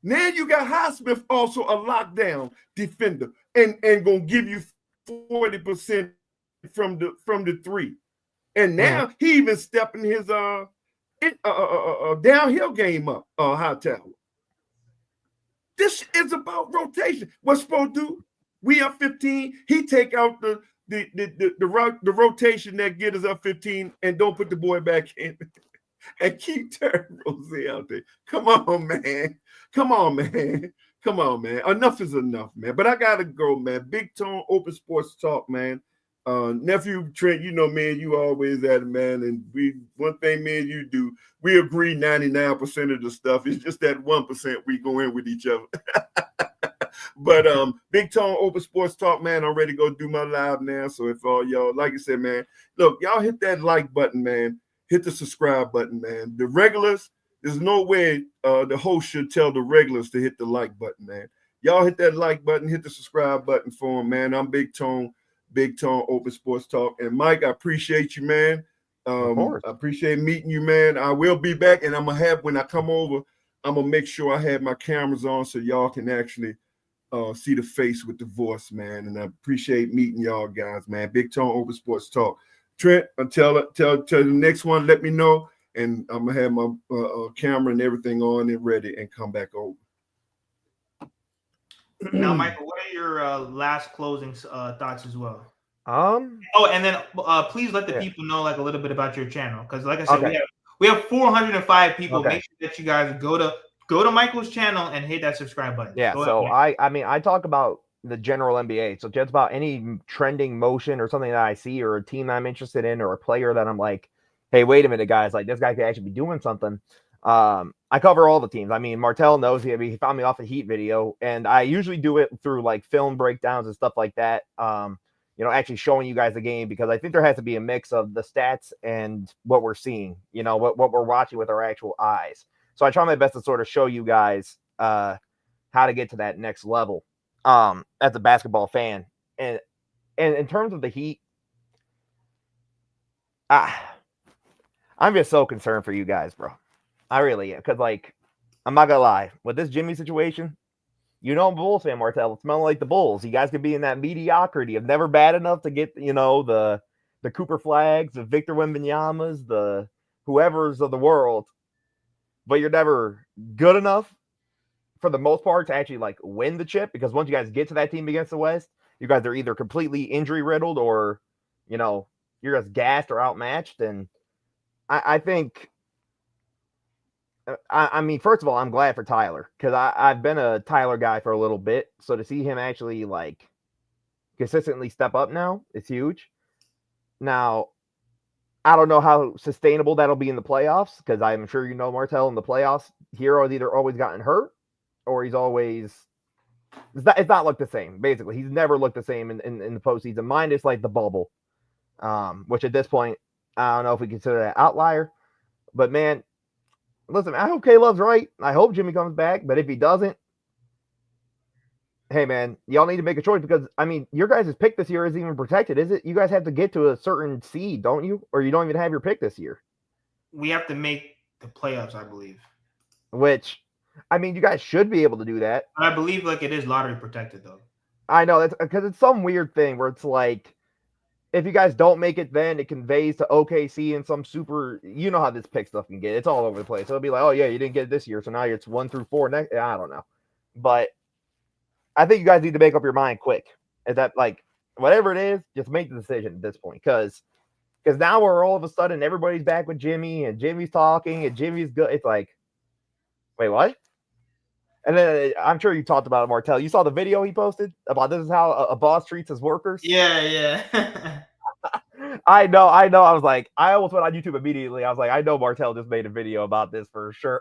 Now you got Highsmith also a lockdown defender and gonna give you 40% from the three. And now he even stepping his downhill game up, Hightower. This is about rotation. What's supposed to do? We up 15. He take out the rotation that get us up 15 and don't put the boy back in. And keep Terry Rozier out there. Come on, man. Come on, man. Come on, man. Enough is enough, man. But I gotta go, man. Big Tone Open Sports Talk, man. Nephew Trent, you know, man, you always at it, man. And one thing, man, you do, we agree 99% of the stuff. It's just that 1% we go in with each other. But Big Tone Open Sports Talk, man, I'm ready to go do my live now. So if all y'all, like I said, man, look, y'all hit that like button, man. Hit the subscribe button, man. The regulars, there's no way the host should tell the regulars to hit the like button, man. Y'all hit that like button, hit the subscribe button for him, man. I'm Big Tone Open Sports Talk. And Mike, I appreciate you, man. I appreciate meeting you, man. I will be back, and I'm gonna have, when I come over, I'm gonna make sure I have my cameras on so y'all can actually see the face with the voice, man. And I appreciate meeting y'all guys, man. Big Tone Open Sports Talk. Trent, tell the next one, let me know, and I'm gonna have my camera and everything on and ready and come back over. Now, Michael, what are your last closing thoughts as well? Oh, and then please let the people know like a little bit about your channel, because like I said, we have 405 people. Okay. Make sure that you guys go to Michael's channel and hit that subscribe button. Yeah. So I mean, I talk about the general NBA. So just about any trending motion or something that I see, or a team that I'm interested in, or a player that I'm like, hey, wait a minute, guys, like this guy could actually be doing something. I cover all the teams. I mean, Martell knows he found me off a Heat video, and I usually do it through like film breakdowns and stuff like that. You know, actually showing you guys the game, because I think there has to be a mix of the stats and what we're seeing, you know, what we're watching with our actual eyes. So I try my best to sort of show you guys how to get to that next level as a basketball fan. And in terms of the Heat, I'm just so concerned for you guys, bro. I really am. Because, like, I'm not going to lie. With this Jimmy situation, you know I'm a Bulls fan, Martell. It's smelling like the Bulls. You guys could be in that mediocrity of never bad enough to get, you know, the Cooper Flags, the Victor Wembanyama's, the whoever's of the world. But you're never good enough, for the most part, to actually, like, win the chip. Because once you guys get to that team against the West, you guys are either completely injury-riddled or, you know, you're just gassed or outmatched. And I think... I mean, first of all, I'm glad for Tyler, because I've been a Tyler guy for a little bit. So to see him actually like consistently step up now is huge. Now, I don't know how sustainable that'll be in the playoffs, because I'm sure you know, Martell, in the playoffs, Hero's either always gotten hurt or he's always it's not looked the same. Basically, he's never looked the same in the postseason, minus like the bubble, which at this point I don't know if we consider that outlier. But man, listen, I hope K-Love's right. I hope Jimmy comes back. But if he doesn't, hey, man, y'all need to make a choice, because, I mean, your guys' pick this year isn't even protected, is it? You guys have to get to a certain seed, don't you? Or you don't even have your pick this year. We have to make the playoffs, I believe. Which, I mean, you guys should be able to do that. I believe, like, it is lottery protected, though. I know, that's because it's some weird thing where it's like, if you guys don't make it, then it conveys to OKC and some super, you know how this pick stuff can get. It's all over the place. So it'll be like, oh, yeah, you didn't get it this year, so now it's 1 through 4 next. I don't know. But I think you guys need to make up your mind quick. Is that, like, whatever it is, just make the decision at this point. Because now we're all of a sudden, everybody's back with Jimmy, and Jimmy's talking, and Jimmy's good. It's like, wait, what? And then I'm sure you talked about it, Martell. You saw the video he posted about this is how a boss treats his workers? Yeah. I know. I was like, I almost went on YouTube immediately. I was like, I know Martell just made a video about this for sure.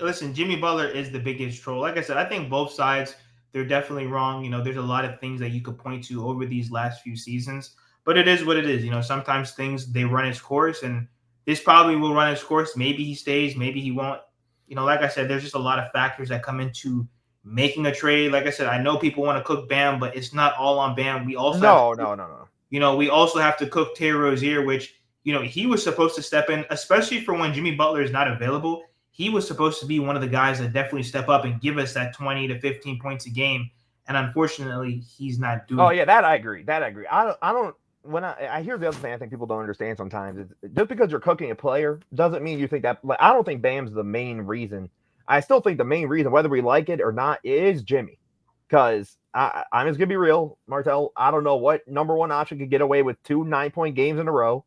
Listen, Jimmy Butler is the biggest troll. Like I said, I think both sides, they're definitely wrong. You know, there's a lot of things that you could point to over these last few seasons, but it is what it is. You know, sometimes things, they run its course, and this probably will run its course. Maybe he stays, maybe he won't. You know, like I said, there's just a lot of factors that come into making a trade. Like I said, I know people want to cook Bam, but it's not all on Bam. We also no. You know, we also have to cook Terry Rozier, which, you know, he was supposed to step in, especially for when Jimmy Butler is not available. he was supposed to be one of the guys that definitely step up and give us that 20 to 15 points a game. And unfortunately, he's not doing Oh it. yeah, that I agree. I don't. When I hear the other thing, I think people don't understand sometimes. Is just because you're cooking a player doesn't mean you think that. Like, I don't think Bam's the main reason. I still think the main reason, whether we like it or not, is Jimmy. Because I'm just gonna be real, Martel. I don't know what number one option could get away with 2 9-point games in a row.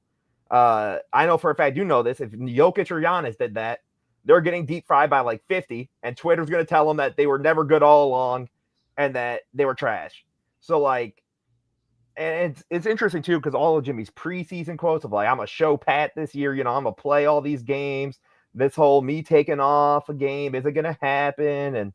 I know for a fact, you know this. If Jokic or Giannis did that, they're getting deep fried by like 50, and Twitter's gonna tell them that they were never good all along, and that they were trash. So like. And it's interesting too, because all of Jimmy's preseason quotes of like, I'm a show Pat this year, I'm gonna play all these games. This whole me taking off a game isn't gonna happen, and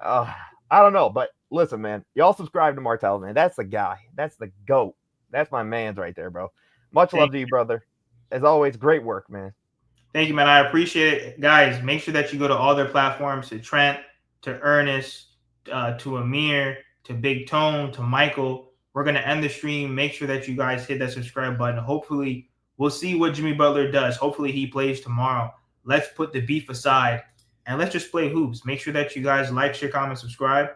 I don't know. But listen, man, y'all subscribe to Martel, man. That's the guy. That's the GOAT. That's my man's right there, bro. Much love to you, brother. As always, great work, man. Thank you, man. I appreciate it. Guys, make sure that you go to all their platforms, to Trent, to Ernest, to Amir, to Big Tone, to Michael. We're going to end the stream. Make sure that you guys hit that subscribe button. Hopefully, we'll see what Jimmy Butler does. Hopefully, he plays tomorrow. Let's put the beef aside, and let's just play hoops. Make sure that you guys like, share, comment, subscribe.